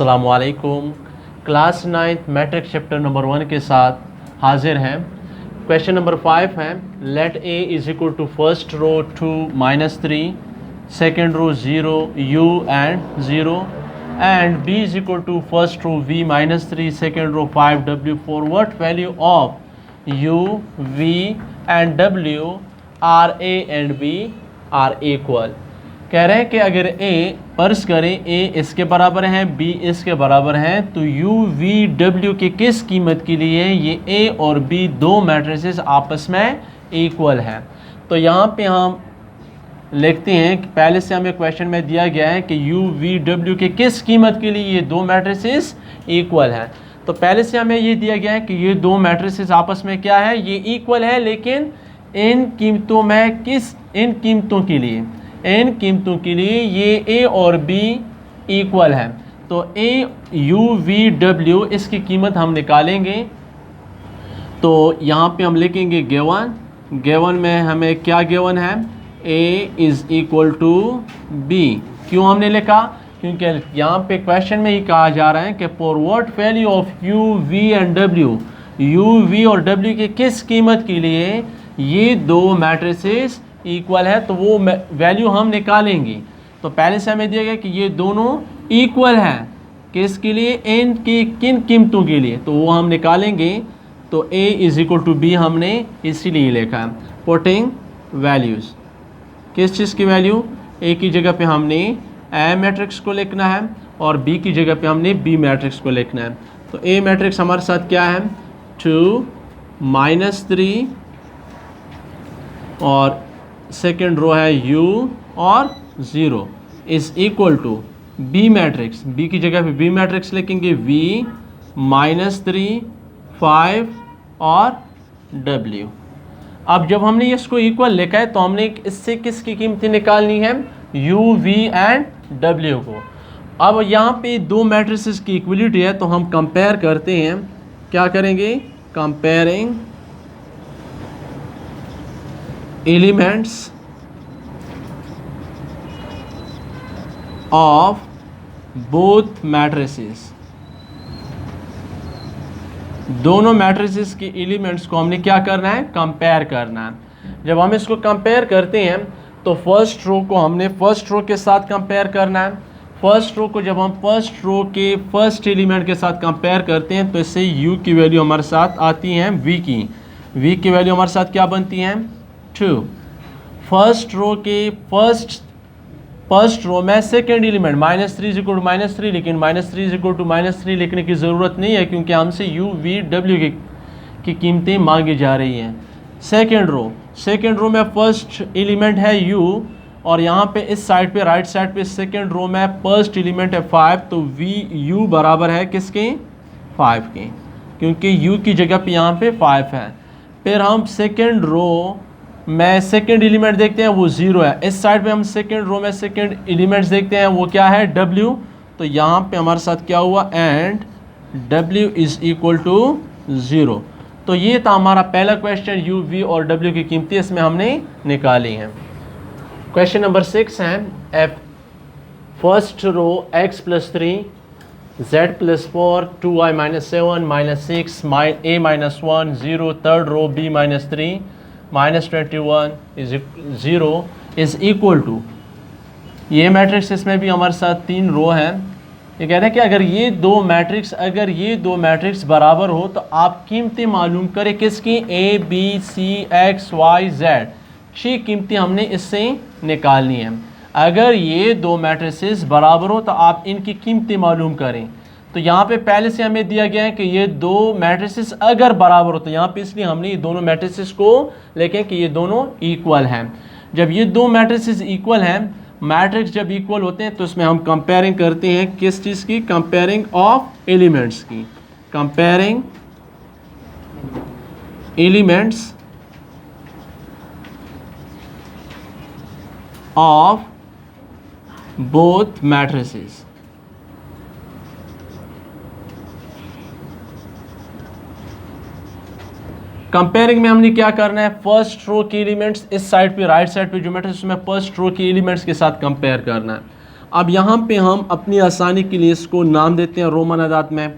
अस्सलामुअलैकुम। Class 9th matrix chapter number 1 के साथ हाजिर हैं। क्वेश्चन नंबर 5 है, let a is equal to first row 2 -3, second row 0 u and 0 and b is equal to first row v -3, second row 5 w। For what value of u v and w are a and b are equal. कह रहे हैं कि अगर a फर्ज करें a इसके बराबर है, b इसके बराबर है, तो u v w की किस कीमत के लिए ये a और b दो मैट्रिसेस आपस में इक्वल हैं। तो यहाँ पे हम लिखते हैं कि पहले से हमें क्वेश्चन में दिया गया है कि u v w के किस कीमत के लिए ये दो मैट्रिसेस इक्वल हैं। तो पहले से हमें ये दिया गया है कि ये दो मैट्रिसेस आपस में क्या है, ये इक्वल है, लेकिन इन कीमतों में इन कीमतों के लिए ये a और b इक्वल है। तो a u v w इसकी कीमत हम निकालेंगे। तो यहाँ पे हम लिखेंगे गिवन में हमें क्या गिवन है, a is equal to b। क्यों हमने लिखा, क्योंकि यहाँ पे क्वेश्चन में ही कहा जा रहा है कि for what value of u v and w, u v और w की किस कीमत के लिए ये दो मैट्रिसेस इक्वल है, तो वो वैल्यू हम निकालेंगे। तो पहले से हमें दिया गया कि ये दोनों इक्वल हैं, किसके लिए, n की किन कीमतों के लिए, तो वो हम निकालेंगे। तो a is equal to b हमने इसीलिए लिखा है। पुटिंग वैल्यूज़, किस चीज़ की वैल्यू, a की जगह पे हमने a मैट्रिक्स को लिखना है और b की जगह पे हमने b मैट्रिक्स को लिखना है। तो a मैट्रिक्स हमारे साथ क्या है, 2 -3 और सेकेंड रो है u और 0 is equal to b matrix, b की जगह पे b मैट्रिक्स लिखेंगे v -3 5 और w। अब जब हमने इसको इक्वल लिखा है तो हमने इससे किसकी कीमतें निकालनी है, u v एंड w को। अब यहाँ पे दो मैट्रिसेस की इक्वलिटी है, तो हम कंपेयर करते हैं। क्या करेंगे, comparing elements of both matrices. दोनों मैट्रिसेस के एलिमेंट्स को हमने क्या करना है, कंपेयर करना है। जब हम इसको कंपेयर करते हैं तो फर्स्ट रो को हमने फर्स्ट रो के साथ कंपेयर करना है। फर्स्ट रो को जब हम फर्स्ट रो के फर्स्ट एलिमेंट के साथ कंपेयर करते हैं तो इससे u की वैल्यू हमारे साथ आती हैं v की वैल्यू हमारे साथ क्या बनती हैं, 2। फर्स्ट रो के फर्स्ट रो में second element -3 is equal to -3, लेकिन -3 इज इक्वल टू -3 लिखने की ज़रूरत नहीं है, क्योंकि हमसे u v w की कीमतें मांगी जा रही हैं। सेकेंड रो में फर्स्ट एलिमेंट है u और यहाँ पे इस साइड पे राइट साइड पे सेकेंड रो में फर्स्ट एलिमेंट है 5, तो u बराबर है किसके, 5 के, क्योंकि u की जगह पे यहाँ पे 5 है। फिर हम सेकेंड रो में सेकेंड एलिमेंट देखते हैं, वो 0 है। इस साइड पे हम सेकेंड रो में सेकेंड एलिमेंट्स देखते हैं, वो क्या है, w। तो यहाँ पे हमारे साथ क्या हुआ, and w is equal to 0। तो ये था हमारा पहला क्वेश्चन, u v और w की कीमतें इसमें हमने निकाली हैं। क्वेश्चन नंबर 6 है, F first row x + 3 z + 4 2y - 7 - 6 a - 1 0, third row b - 3 -21 is 0 is equal to, ये मैट्रिक्स इसमें भी हमारे साथ 3 रो हैं। ये कह रहे हैं कि अगर ये दो मैट्रिक्स बराबर हो तो आप कीमतें मालूम करें किसकी, a b c x y z, 6 कीमतें हमने इससे निकालनी है। अगर ये दो मैट्रिसेस बराबर हो तो आप इनकी कीमतें मालूम करें। तो यहाँ पे पहले से हमें दिया गया है कि ये दो मैट्रिसेस अगर बराबर हो, तो यहाँ पे इसलिए हमने ये दोनों मैट्रिसेस को लिखें कि ये दोनों इक्वल हैं। जब ये दो मैट्रिसेस इक्वल हैं, मैट्रिक्स जब इक्वल होते हैं तो इसमें हम कंपेयरिंग करते हैं किस चीज़ की, कंपेयरिंग ऑफ एलिमेंट्स की, comparing elements of both matrices. Comparing में हमने क्या करना है, फर्स्ट रो के एलिमेंट्स इस साइड पे राइट साइड पे जो मैट्रिक्स में फर्स्ट रो के एलिमेंट्स के साथ कंपेयर करना है। अब यहाँ पे हम अपनी आसानी के लिए इसको नाम देते हैं रोमन अदाद में।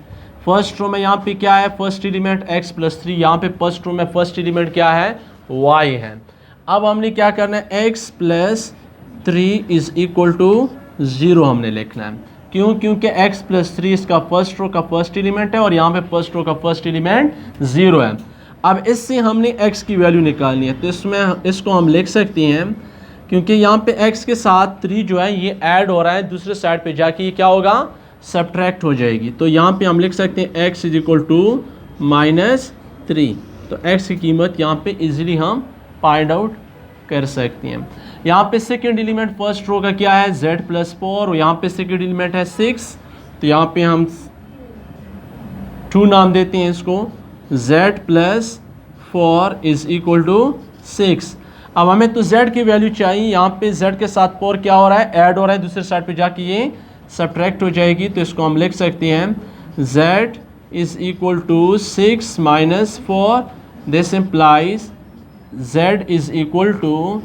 फर्स्ट रो में यहाँ पे क्या है, फर्स्ट एलिमेंट x+3, यहाँ पे फर्स्ट रो में फर्स्ट एलिमेंट क्या है, y है। अब हमने क्या करना है, x+3 इज इक्वल टू 0 हमने लिखना है। क्यों? क्योंकि x+3 इसका फर्स्ट रो का फर्स्ट एलिमेंट है और यहाँ पे फर्स्ट रो का फर्स्ट एलिमेंट 0 है। अब इससे हमने x की वैल्यू निकालनी है, तो इसमें इसको हम लिख सकते हैं, क्योंकि यहाँ पे x के साथ 3 जो है ये ऐड हो रहा है, दूसरे साइड पे जाके ये क्या होगा, सब्ट्रैक्ट हो जाएगी। तो यहाँ पे हम लिख सकते हैं x इज इक्वल टू -3। तो x की कीमत यहाँ पे इजीली हम फाइंड आउट कर सकते हैं। यहाँ पे सेकेंड एलिमेंट फर्स्ट रो का क्या है, z+4, और यहाँ पे सेकेंड एलिमेंट है 6। तो यहाँ पे हम 2 नाम देते हैं इसको, z+4 इज इक्वल टू 6। अब हमें तो z की वैल्यू चाहिए, यहाँ पे z के साथ 4 क्या हो रहा है, ऐड हो रहा है, दूसरे साइड पे जाके ये सब्ट्रैक्ट हो जाएगी। तो इसको हम लिख सकते हैं z is equal to 6 - 4, this implies z is equal to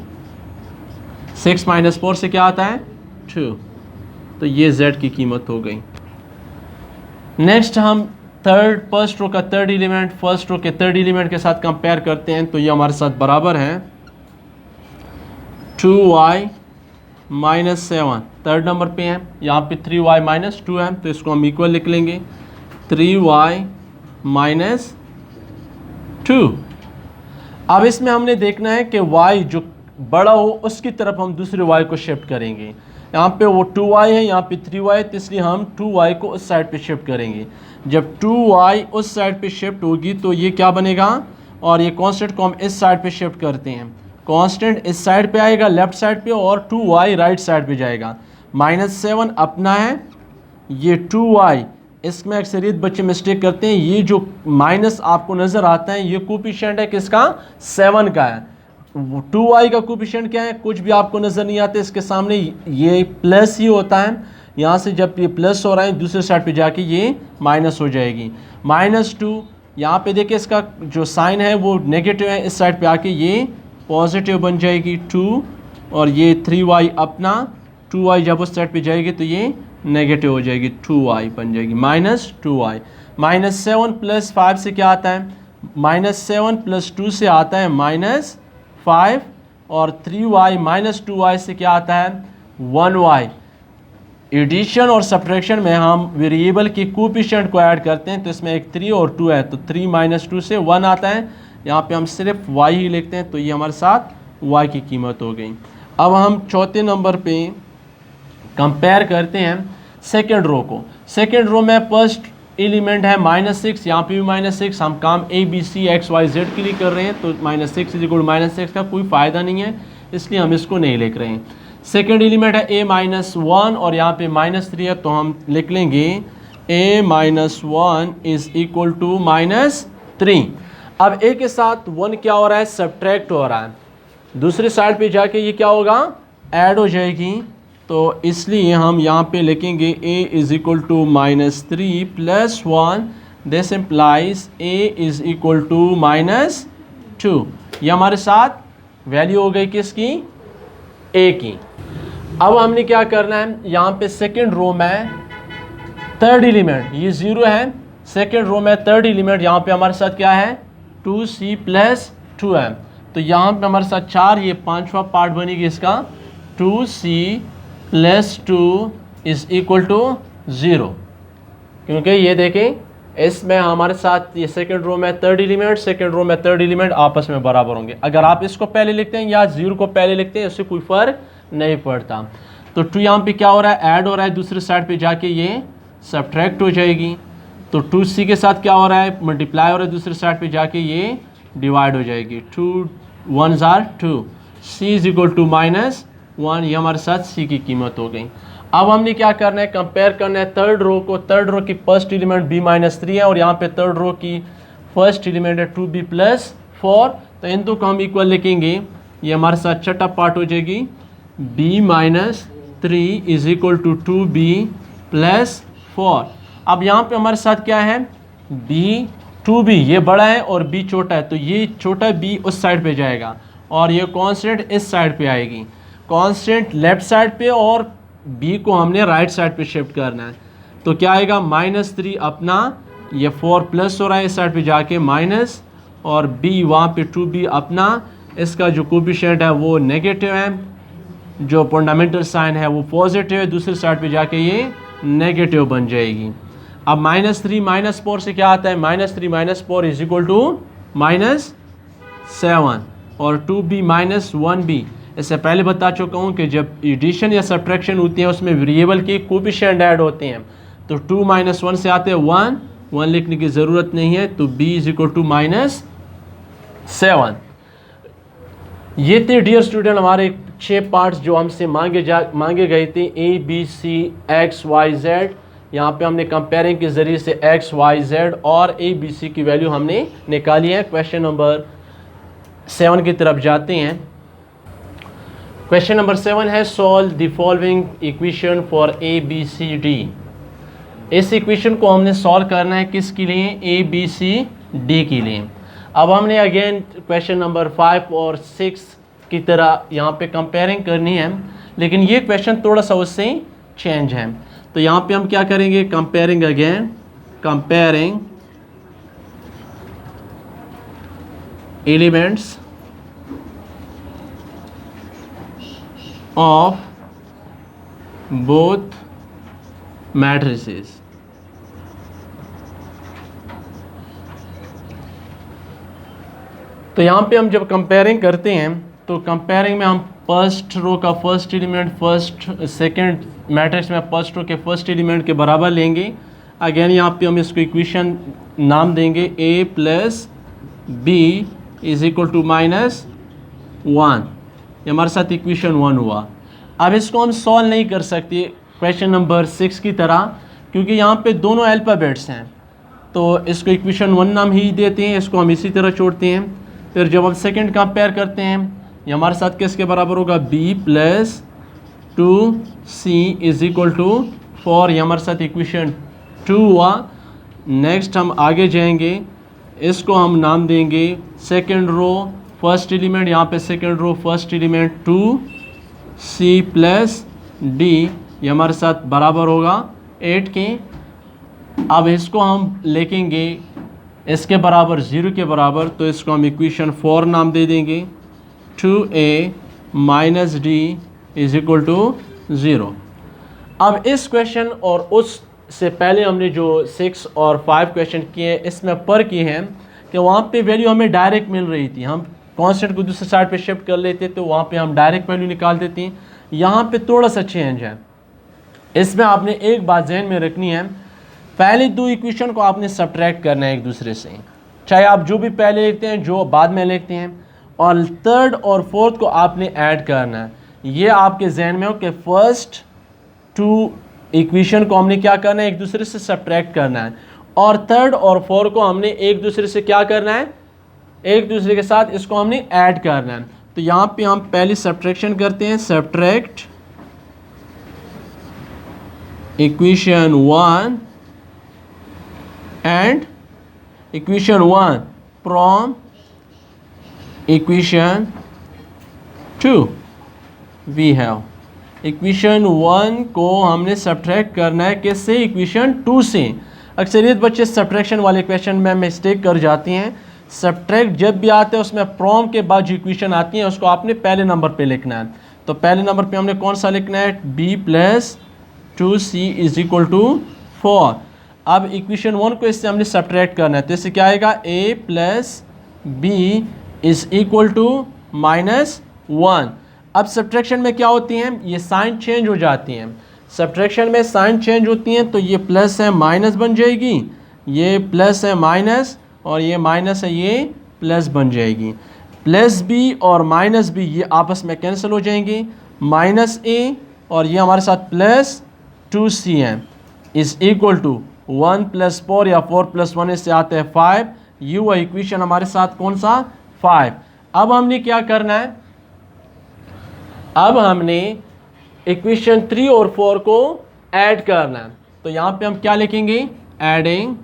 6 - 4 से क्या आता है, 2। तो ये z की कीमत हो गई। नेक्स्ट हम फर्स्ट रो का थर्ड एलिमेंट फर्स्ट रो के थर्ड एलिमेंट के साथ कंपेयर करते हैं। तो ये हमारे साथ बराबर है 2y - 7, थर्ड नंबर पे है। यहाँ पे 3y - 2 है, तो इसको हम इक्वल लिख लेंगे, 3y - 2। अब इसमें हमने देखना है कि y जो बड़ा हो उसकी तरफ हम दूसरे y को शिफ्ट करेंगे। यहाँ पे वो 2y है, यहाँ पे 3y है, तो इसलिए हम 2y को उस साइड पे शिफ्ट करेंगे। जब 2y उस साइड पे शिफ्ट होगी तो ये क्या बनेगा, और ये कांस्टेंट को हम इस साइड पे शिफ्ट करते हैं, कांस्टेंट इस साइड पे आएगा लेफ्ट साइड पे, और 2y राइट साइड पे जाएगा। -7 अपना है, ये 2y, इसमें अक्सरियत बच्चे मिस्टेक करते हैं, ये जो माइनस आपको नज़र आता है ये कोफिशिएंट है किसका, 7 का है। 2y का कोफिशिएंट क्या है, कुछ भी आपको नज़र नहीं आता, इसके सामने ये प्लस ही होता है। यहाँ से जब ये प्लस हो रहा है दूसरे साइड पे जाके ये माइनस हो जाएगी। -2, यहाँ पे देखिए इसका जो साइन है वो नेगेटिव है, इस साइड पे आके ये पॉजिटिव बन जाएगी 2, और ये 3y अपना, 2y जब उस साइड पे जाएगी तो ये नेगेटिव हो जाएगी, 2y बन जाएगी, -2y। -7 + 5 से क्या आता है, -7 + 2 से आता है -5, और 3y - 2y से क्या आता है, 1y। एडिशन और सब्ट्रैक्शन में हम वेरिएबल के कोफिशिएंट को ऐड करते हैं, तो इसमें एक 3 और 2 है, तो 3 - 2 से 1 आता है। यहाँ पे हम सिर्फ y ही लिखते हैं, तो ये हमारे साथ y की कीमत हो गई। अब हम चौथे नंबर पे कंपेयर करते हैं सेकेंड रो को। सेकेंड रो में फर्स्ट एलिमेंट है -6, यहाँ पे भी -6, हम काम ABC XYZ के लिए कर रहे हैं, तो -6 = -6 का कोई फ़ायदा नहीं है, इसलिए हम इसको नहीं लिख रहे हैं। सेकेंड एलिमेंट है A - 1, और यहाँ पे -3 है, तो हम लिख लेंगे A - 1 इज इक्वल टू -3। अब A के साथ 1 क्या हो रहा है, सब्ट्रैक्ट हो रहा है, दूसरे साइड पे जाके ये क्या होगा, ऐड हो जाएगी। तो इसलिए हम यहाँ पे लिखेंगे A is equal to -3 + 1, this implies A is equal to -2। ये हमारे साथ वैल्यू हो गई किसकी, A की। अब हमने क्या करना है, यहाँ पे सेकेंड रो में थर्ड एलिमेंट ये 0 है, सेकेंड रो में थर्ड एलिमेंट यहाँ पे हमारे साथ क्या है, 2c + 2 है। तो यहाँ पे हमारे साथ 4, ये 5वां पार्ट बनेगी इसका, 2c + 2 इज इक्वल टू 0। क्योंकि ये देखें इसमें हमारे साथ ये सेकेंड रो में थर्ड एलिमेंट, सेकेंड रो में थर्ड एलिमेंट आपस में बराबर होंगे। अगर आप इसको पहले लिखते हैं या 0 को पहले लिखते हैं, उससे कोई फ़र्क नहीं पड़ता। तो 2 यहाँ पे क्या हो रहा है, ऐड हो रहा है, दूसरे साइड पे जाके ये सब्ट्रैक्ट हो जाएगी। तो 2c के साथ क्या हो रहा है, मल्टीप्लाई हो रहा है, दूसरे साइड पे जाके ये डिवाइड हो जाएगी, 2 1s are 2, c is equal to -1। ये हमारे साथ c की कीमत हो गई। अब हमने क्या करना है, कंपेयर करना है थर्ड रो को। थर्ड रो की फर्स्ट एलिमेंट b - 3 है, और यहाँ पे थर्ड रो की फर्स्ट एलिमेंट है 2b + 4, तो इन दो को हम इक्वल लिखेंगे। ये हमारे साथ छठा पार्ट हो जाएगी, b - 3 is equal to 2b + 4। अब यहाँ पे हमारे साथ क्या है, b 2b ये बड़ा है और b छोटा है, तो ये छोटा b उस साइड पे जाएगा, और ये कांस्टेंट इस साइड पे आएगी। कांस्टेंट लेफ्ट साइड पे और b को हमने राइट साइड पे शिफ्ट करना है। तो क्या आएगा -3 अपना, ये 4 प्लस हो रहा है इस साइड पे जाके माइनस, और b वहाँ पे 2b अपना, इसका जो कोफिशिएंट है वो नेगेटिव है, जो फंडामेंटल साइन है वो पॉजिटिव है, दूसरी साइड पे जाके ये नेगेटिव बन जाएगी। अब -3 -4 से क्या आता है, -3 -4 इज इक्वल टू -7 और 2b -1b। इससे पहले बता चुका हूँ कि जब एडिशन या सब्ट्रैक्शन होती है उसमें वेरिएबल के कोफिशिएंट ऐड होते हैं, तो 2 - 1 से आते हैं 1 लिखने की ज़रूरत नहीं है, तो b इज इक्वल टू -7। ये थे डियर स्टूडेंट हमारे 6 पार्ट्स जो हमसे मांगे गए थे, a b c x y z। यहाँ पे हमने कंपेयरिंग के ज़रिए से x y z और a b c की वैल्यू हमने निकाली है। क्वेश्चन नंबर 7 की तरफ जाते हैं। क्वेश्चन नंबर 7 है solve the following equation for a b c d। इस इक्वेशन को हमने सॉल्व करना है किसके लिए, a b c d के लिए। अब हमने अगेन क्वेश्चन नंबर 5 और 6 की तरह यहाँ पे कंपेयरिंग करनी है, लेकिन ये क्वेश्चन थोड़ा सा उससे चेंज है। तो यहाँ पे हम क्या करेंगे, comparing again, comparing elements of both matrices. तो यहाँ पे हम जब कंपेयरिंग करते हैं तो कंपेयरिंग में हम फर्स्ट रो का फर्स्ट एलिमेंट सेकंड मैट्रिक्स में फर्स्ट रो के फर्स्ट एलिमेंट के बराबर लेंगे। अगेन यहाँ पे हम इसको इक्वेशन नाम देंगे a + b is equal to -1। ये हमारे साथ इक्वेशन 1 हुआ। अब इसको हम सॉल्व नहीं कर सकते क्वेश्चन नंबर 6 की तरह, क्योंकि यहाँ पे दोनों अल्फ़ाबेट्स हैं, तो इसको इक्वेशन 1 नाम ही देते हैं, इसको हम इसी तरह छोड़ते हैं। फिर जब हम सेकंड कंपेयर करते हैं, ये हमारे साथ किसके बराबर होगा, b + 2c is equal to 4। ये हमारे साथ इक्वेशन 2 हुआ। नेक्स्ट हम आगे जाएंगे, इसको हम नाम देंगे सेकंड रो फर्स्ट एलिमेंट, यहाँ पे second row first element 2c + d, ये हमारे साथ बराबर होगा 8 के। अब इसको हम लिखेंगे इसके बराबर 0 के बराबर, तो इसको हम इक्वेशन 4 नाम दे देंगे 2a - d is equal to 0। अब इस क्वेश्चन और उस से पहले हमने जो 6 और 5 क्वेश्चन किए हैं, इसमें फ़र्क ये है कि वहाँ पे वैल्यू हमें डायरेक्ट मिल रही थी, हम कांस्टेंट को दूसरे साइड पे शिफ्ट कर लेते तो वहाँ पे हम डायरेक्ट वैल्यू निकाल देते हैं। यहाँ पे थोड़ा सा चेंज है। इसमें आपने एक बात ध्यान में रखनी है, पहले 2 इक्वेशन को आपने सब्ट्रैक्ट करना है एक दूसरे से, चाहे आप जो भी पहले लिखते हैं जो बाद में लिखते हैं, और थर्ड और फोर्थ को आपने ऐड करना है। ये आपके जहन में हो कि फर्स्ट 2 इक्वेशन को हमने क्या करना है, एक दूसरे से सब्ट्रैक्ट करना है, और थर्ड और फोर्थ को हमने एक दूसरे से क्या करना है, एक दूसरे के साथ इसको हमने ऐड करना है। तो यहाँ पे हम पहले सब्ट्रैक्शन करते हैं, subtract equation 1 and equation 1 from equation 2। We have equation 1 को हमने सब्ट्रैक्ट करना है किससे, इक्वेशन 2 से। अक्सरियत बच्चे सब्ट्रैक्शन वाले क्वेश्चन में मिस्टेक कर जाती हैं। सब्ट्रैक्ट जब भी आते हैं उसमें फ्रॉम के बाद जो इक्वेशन आती है उसको आपने पहले नंबर पे लिखना है। तो पहले नंबर पे हमने कौन सा लिखना है, b + 2c is equal to 4। अब इक्वेशन 1 को इससे हमने सब्ट्रैक्ट करना है, तो इससे क्या आएगा, a + b is equal to -1। अब सब्ट्रैक्शन में क्या होती हैं, ये साइन चेंज हो जाती हैं। सब्ट्रैक्शन में साइन चेंज होती हैं, तो ये प्लस है माइनस बन जाएगी, ये प्लस है माइनस, और ये माइनस है ये प्लस बन जाएगी। प्लस b और माइनस b ये आपस में कैंसिल हो जाएंगे, -a और ये हमारे साथ +2c है इज इक्वल टू 1 + 4 या 4 + 1 इससे आते हैं 5। ये हुआ इक्वेशन हमारे साथ कौन सा, 5। अब हमने क्या करना है, अब हमने इक्वेशन 3 और 4 को ऐड करना है। तो यहाँ पे हम क्या लिखेंगे, एडिंग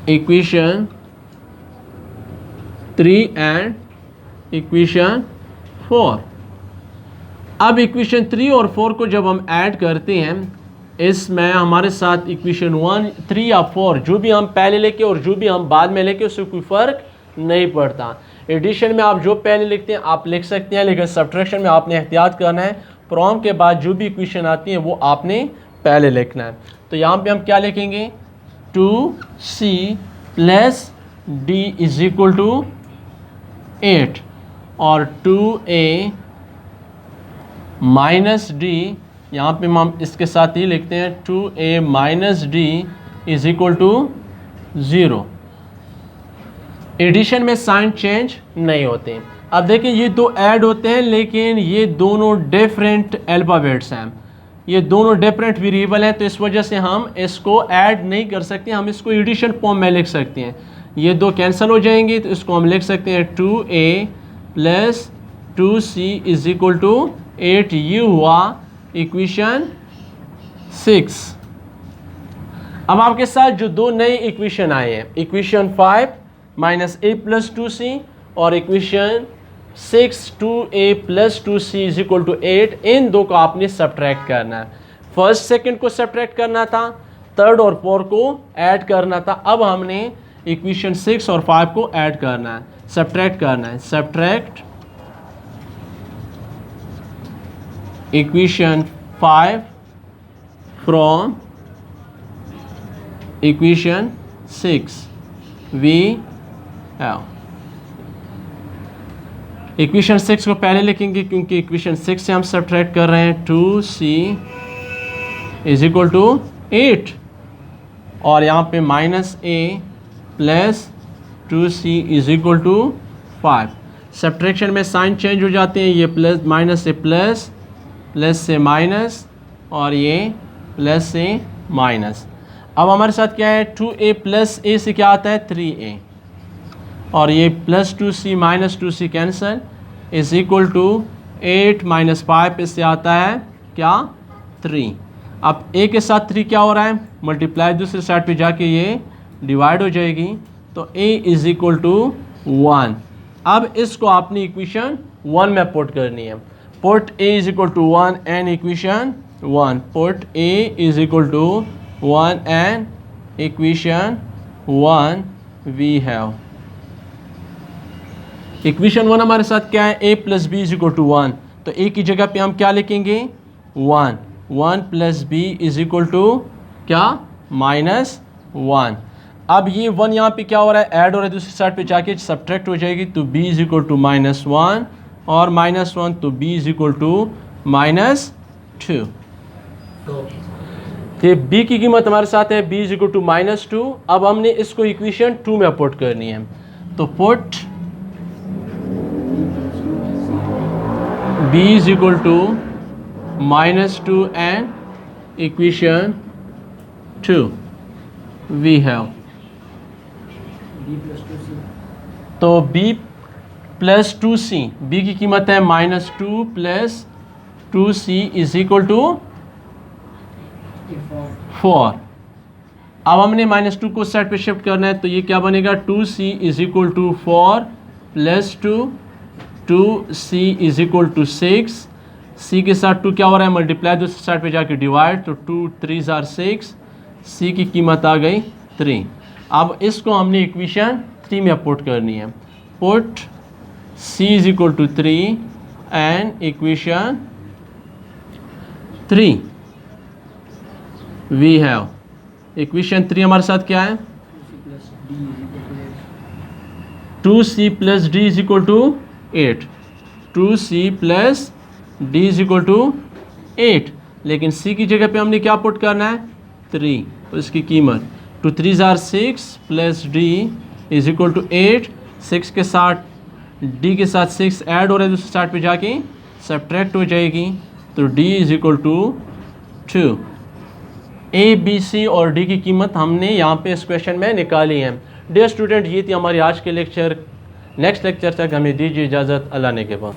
इक्वेशन 3 एंड इक्वेशन 4। अब इक्वेशन 3 और 4 को जब हम ऐड करते हैं, इसमें हमारे साथ इक्वेशन 1, 3 या 4 जो भी हम पहले लेके और जो भी हम बाद में लेके उससे कोई फ़र्क नहीं पड़ता। एडिशन में आप जो पहले लिखते हैं आप लिख सकते हैं, लेकिन सब्ट्रैक्शन में आपने एहतियात करना है, फ्रॉम के बाद जो भी इक्वेशन आती है वो आपने पहले लिखना है। तो यहाँ पे हम क्या लिखेंगे, 2c plus d is equal to 8 और 2a माइनस डी, यहाँ पे हम इसके साथ ही लिखते हैं 2a minus d is equal to 0। Addition में साइन चेंज नहीं होते। अब देखिए ये दो ऐड होते हैं, लेकिन ये दोनों डिफरेंट अल्फ़ाबेट्स हैं, ये दोनों डिफरेंट वेरिएबल हैं, तो इस वजह से हम इसको ऐड नहीं कर सकते, हम इसको एडिशन फॉर्म में लिख सकते हैं। ये दो कैंसिल हो जाएंगे तो इसको हम लिख सकते हैं 2a plus 2c is equal to 8। ये हुआ इक्वेशन 6। अब आपके साथ जो दो नए इक्वेशन आए हैं, equation 5 minus a plus 2c और equation 6 2a plus 2c is equal to 8, इन दो को आपने सब्ट्रैक्ट करना है। फर्स्ट सेकंड को सब्ट्रैक्ट करना था, थर्ड और फोर्थ को ऐड करना था। अब हमने इक्वेशन 6 और 5 को ऐड करना है, सब्ट्रैक्ट करना है। Subtract equation 5 from equation 6 we have, equation 6 को पहले लिखेंगे क्योंकि इक्वेशन 6 से हम सब्ट्रैक्ट कर रहे हैं। 2c इज इक्वल टू 8 और यहाँ पे minus a plus 2c is equal to 5। Subtraction में साइन चेंज हो जाते हैं, ये प्लस माइनस से प्लस, प्लस से माइनस और ये प्लस से माइनस। अब हमारे साथ क्या है, 2a प्लस a से क्या आता है 3a और ये plus 2c minus 2c cancel is equal to 8 minus 5 इससे आता है क्या 3। अब a के साथ 3 क्या हो रहा है, मल्टीप्लाई दूसरे साइड पे जाके ये डिवाइड हो जाएगी, तो a इज इक्वल टू 1। अब इसको आपने इक्वेशन 1 में पुट करनी है। Put a is equal to 1 and equation 1, put a is equal to 1 and equation 1 we have. Equation 1 हमारे साथ क्या है, a plus b is equal to 1, तो a की जगह पे हम क्या लिखेंगे 1 plus b is equal to क्या माइनस 1। अब ये 1 यहाँ पे क्या हो रहा है, ऐड हो रहा है, दूसरी साइड पे जाके सब्ट्रैक्ट हो जाएगी, तो b is equal to minus 1 और माइनस 1, तो b is equal to minus 2। तो b की कीमत हमारे साथ है b is equal to minus 2। अब हमने इसको इक्वेशन 2 में पुट करनी है, तो put b is equal to minus 2 and equation 2 we have. तो b प्लस 2c, b की कीमत है minus 2 plus 2c is equal to 4। अब हमने माइनस 2 को साइड पे शिफ्ट करना है, तो ये क्या बनेगा 2c is equal to 4 plus 2c is equal to 6। c के साथ 2 क्या हो रहा है, मल्टीप्लाई दूसरी साइड पे जाके डिवाइड, तो 2 3 आर 6, c की कीमत आ गई 3। अब इसको हमने इक्वेशन 3 में पुट करनी है, put c is equal to 3 and equation 3 we have. Equation 3 हमारे साथ क्या है, 2c plus d is equal to 8, 2c plus d is equal to 8, लेकिन c की जगह पे हमने क्या पुट करना है 3, तो इसकी कीमत 2 3 are 6 plus d is equal to 8। 6 के साथ d के साथ 6 ऐड हो रहा है, दूसरी साइड पे जाके सब्ट्रैक्ट हो जाएगी, तो d is equal to 2। a b c और d की कीमत हमने यहाँ पे इस क्वेश्चन में निकाली है। डियर स्टूडेंट, ये थी हमारी आज के लेक्चर। नेक्स्ट लेक्चर तक हमें दीजिए इजाज़त, अल्लाह ने के बाद।